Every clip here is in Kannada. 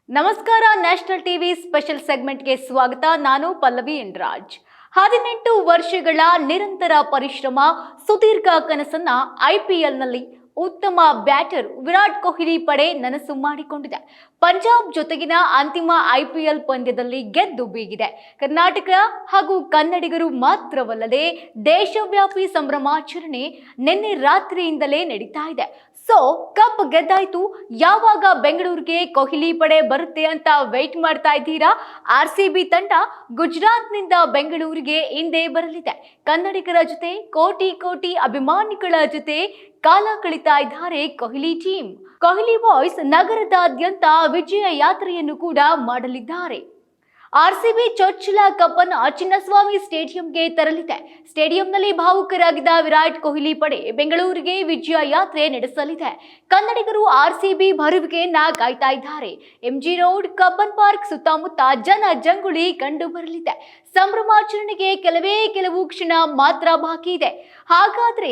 ನಮಸ್ಕಾರ. ನ್ಯಾಷನಲ್ ಟಿವಿ ಸ್ಪೆಷಲ್ ಸೆಗ್ಮೆಂಟ್ಗೆ ಸ್ವಾಗತ. ನಾನು ಪಲ್ಲವಿ ಎನ್ರಾಜ್. 18 ವರ್ಷಗಳ ನಿರಂತರ ಪರಿಶ್ರಮ, ಸುದೀರ್ಘ ಕನಸನ್ನ ಐಪಿಎಲ್ನಲ್ಲಿ ಉತ್ತಮ ಬ್ಯಾಟರ್ ವಿರಾಟ್ ಕೊಹ್ಲಿ ಪಡೆ ನನಸು ಮಾಡಿಕೊಂಡಿದೆ. ಪಂಜಾಬ್ ಜೊತೆಗಿನ ಅಂತಿಮ ಐಪಿಎಲ್ ಪಂದ್ಯದಲ್ಲಿ ಗೆದ್ದು ಬೀಗಿದೆ. ಕರ್ನಾಟಕ ಹಾಗೂ ಕನ್ನಡಿಗರು ಮಾತ್ರವಲ್ಲದೆ ದೇಶವ್ಯಾಪಿ ಸಂಭ್ರಮಾಚರಣೆ ನಿನ್ನೆ ರಾತ್ರಿಯಿಂದಲೇ ನಡೀತಾ ಇದೆ. ಸೊ ಕಪ್ ಗೆದ್ದಾಯ್ತು, ಯಾವಾಗ ಬೆಂಗಳೂರಿಗೆ ಕೊಹ್ಲಿ ಪಡೆ ಬರುತ್ತೆ ಅಂತ ವೇಟ್ ಮಾಡ್ತಾ ಇದ್ದೀರಾ? RCB ತಂಡ ಗುಜರಾತ್ನಿಂದ ಬೆಂಗಳೂರಿಗೆ ಹಿಂದೆ ಬರಲಿದೆ. ಕನ್ನಡಿಗರ ಜೊತೆ ಕೋಟಿ ಕೋಟಿ ಅಭಿಮಾನಿಗಳ ಜೊತೆ ಕಾಲ ಕಳೀತಾ ಇದ್ದಾರೆ ಕೊಹ್ಲಿ ಟೀಮ್. ಕೊಹ್ಲಿ ಬಾಯ್ಸ್ ನಗರದಾದ್ಯಂತ ವಿಜಯ ಯಾತ್ರೆಯನ್ನು ಕೂಡ ಮಾಡಲಿದ್ದಾರೆ. RCB ಚೊಚ್ಚಲ ಕಪ್ ಅನ್ನು ಚಿನ್ನಸ್ವಾಮಿ ಸ್ಟೇಡಿಯಂಗೆ ತರಲಿದೆ. ಸ್ಟೇಡಿಯಂನಲ್ಲಿ ಭಾವುಕರಾಗಿದ್ದ ವಿರಾಟ್ ಕೊಹ್ಲಿ ಪಡೆ ಬೆಂಗಳೂರಿಗೆ ವಿಜಯ ಯಾತ್ರೆ ನಡೆಸಲಿದೆ. ಕನ್ನಡಿಗರು RCB ಬರುವಿಕೆಯನ್ನ ಕಾಯ್ತಾ ಇದ್ದಾರೆ. MG ರೋಡ್, ಕಬ್ಬನ್ ಪಾರ್ಕ್ ಸುತ್ತಮುತ್ತ ಜನ ಜಂಗುಳಿ ಕಂಡು ಬರಲಿದೆ. ಸಂಭ್ರಮಾಚರಣೆಗೆ ಕೆಲವು ಕ್ಷಣ ಮಾತ್ರ ಬಾಕಿ ಇದೆ. ಹಾಗಾದ್ರೆ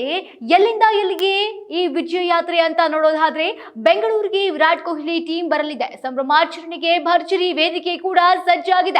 ಎಲ್ಲಿಂದ ಎಲ್ಲಿಗೆ ಈ ವಿಜಯ ಯಾತ್ರೆ ಅಂತ ನೋಡೋದಾದ್ರೆ, ಬೆಂಗಳೂರಿಗೆ ವಿರಾಟ್ ಕೊಹ್ಲಿ ಟೀಮ್ ಬರಲಿದೆ. ಸಂಭ್ರಮಾಚರಣೆಗೆ ಭರ್ಜರಿ ವೇದಿಕೆ ಕೂಡ ಸಜ್ಜಾಗಿದೆ.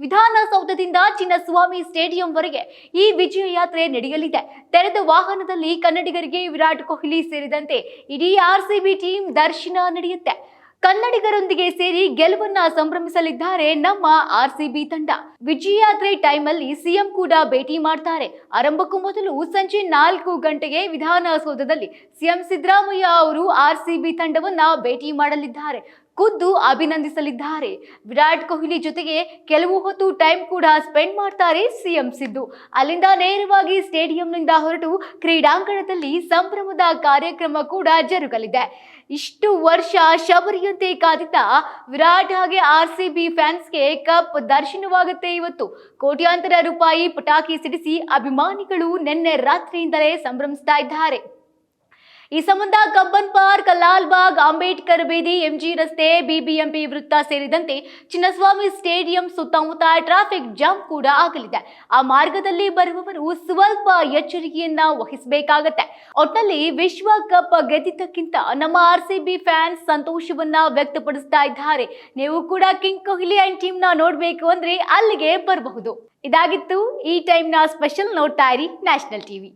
ವಿಧಾನಸೌಧದಿಂದ ಚಿನ್ನಸ್ವಾಮಿ ಸ್ಟೇಡಿಯಂವರೆಗೆ ಈ ವಿಜಯ ಯಾತ್ರೆ ನಡೆಯಲಿದೆ. ತೆರೆದ ವಾಹನದಲ್ಲಿ ಕನ್ನಡಿಗರಿಗೆ ವಿರಾಟ್ ಕೊಹ್ಲಿ ಸೇರಿದಂತೆ ಇಡೀ RCB ಟೀಮ್ ದರ್ಶನ ನಡೆಯುತ್ತೆ. ಕನ್ನಡಿಗರೊಂದಿಗೆ ಸೇರಿ ಗೆಲುವನ್ನ ಸಂಭ್ರಮಿಸಲಿದ್ದಾರೆ ನಮ್ಮ RCB ತಂಡ. ವಿಜಯ ಯಾತ್ರೆ ಟೈಮಲ್ಲಿ CM ಕೂಡ ಭೇಟಿ ಮಾಡ್ತಾರೆ. ಆರಂಭಕ್ಕೂ ಮೊದಲು ಸಂಜೆ 4 ಗಂಟೆಗೆ ವಿಧಾನಸೌಧದಲ್ಲಿ CM ಸಿದ್ದರಾಮಯ್ಯ ಅವರು RCB ತಂಡವನ್ನ ಭೇಟಿ ಮಾಡಲಿದ್ದಾರೆ. ಖುದ್ದು ಅಭಿನಂದಿಸಲಿದ್ದಾರೆ. ವಿರಾಟ್ ಕೊಹ್ಲಿ ಜೊತೆಗೆ ಕೆಲವು ಹೊತ್ತು ಟೈಮ್ ಕೂಡ ಸ್ಪೆಂಡ್ ಮಾಡ್ತಾರೆ CM ಸಿದ್ದು. ಅಲ್ಲಿಂದ ನೇರವಾಗಿ ಸ್ಟೇಡಿಯಂನಿಂದ ಹೊರಟು ಕ್ರೀಡಾಂಗಣದಲ್ಲಿ ಸಂಭ್ರಮದ ಕಾರ್ಯಕ್ರಮ ಕೂಡ ಜರುಗಲಿದೆ. ಇಷ್ಟು ವರ್ಷ ಶಬರಿಯಂತೆ ಕಾದಿದ್ದ ವಿರಾಟ್ ಹಾಗೆ RCB ಫ್ಯಾನ್ಸ್ಗೆ ಕಪ್ ದರ್ಶನವಾಗುತ್ತೆ ಇವತ್ತು. ಕೋಟ್ಯಾಂತರ ರೂಪಾಯಿ ಪಟಾಕಿ ಸಿಡಿಸಿ ಅಭಿಮಾನಿಗಳು ನಿನ್ನೆ ರಾತ್ರಿಯಿಂದಲೇ ಸಂಭ್ರಮಿಸ್ತಾ ಇದ್ದಾರೆ. ಈ ಸಂಬಂಧ ಕಬ್ಬನ್ ಪಾರ್ಕ್, ಲಾಲ್ಬಾಗ್, ಅಂಬೇಡ್ಕರ್ ಬೀದಿ, MG ರಸ್ತೆ, BBMP ವೃತ್ತ ಸೇರಿದಂತೆ ಚಿನ್ನಸ್ವಾಮಿ ಸ್ಟೇಡಿಯಂ ಸುತ್ತಮುತ್ತ ಟ್ರಾಫಿಕ್ ಜಾಮ್ ಕೂಡ ಆಗಲಿದೆ. ಆ ಮಾರ್ಗದಲ್ಲಿ ಬರುವವರು ಸ್ವಲ್ಪ ಎಚ್ಚರಿಕೆಯನ್ನ ವಹಿಸಬೇಕಾಗತ್ತೆ. ಒಟ್ನಲ್ಲಿ ವಿಶ್ವ ಕಪ್ ಗೆದ್ದಿದ್ದಕ್ಕಿಂತ ನಮ್ಮ RCB ಫ್ಯಾನ್ಸ್ ಸಂತೋಷವನ್ನ ವ್ಯಕ್ತಪಡಿಸ್ತಾ ಇದ್ದಾರೆ. ನೀವು ಕೂಡ ಕಿಂಗ್ ಕೊಹ್ಲಿ ಅಂಡ್ ಟೀಮ್ ನ ನೋಡ್ಬೇಕು ಅಂದ್ರೆ ಅಲ್ಲಿಗೆ ಬರಬಹುದು. ಇದಾಗಿತ್ತು ಈ ಟೈಮ್ ನ ಸ್ಪೆಷಲ್. ನೋಡ್ತಾ ಇರಿ ನ್ಯಾಷನಲ್ ಟಿವಿ.